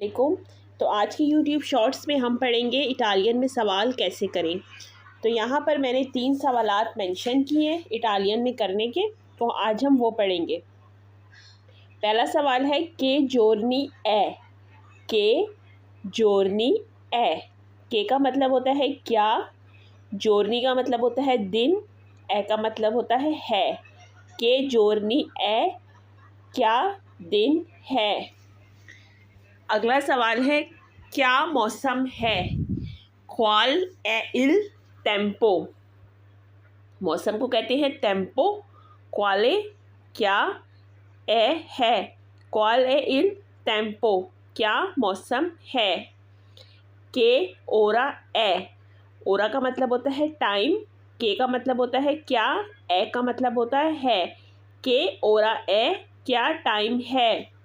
वालेकुम। तो आज की यूट्यूब शॉर्ट्स में हम पढ़ेंगे इटालियन में सवाल कैसे करें। तो यहाँ पर मैंने 3 सवालात मेंशन किए हैं इटालियन में करने के, तो आज हम वो पढ़ेंगे। पहला सवाल है के जोर्नी ए। के जोर्नी ए। के का मतलब होता है क्या, जोर्नी का मतलब होता है दिन, ए का मतलब होता है। के जोर्नी ए, क्या दिन है। अगला सवाल है क्या मौसम है। क्वाल ए इल टेम्पो। मौसम को कहते हैं टेम्पो। क्वाले क्या ए है, क्वाल ए इल टेम्पो क्या मौसम है। के ओरा ए। ओरा का मतलब होता है टाइम, के का मतलब होता है क्या, ए का मतलब होता है। के ओरा ए क्या टाइम है।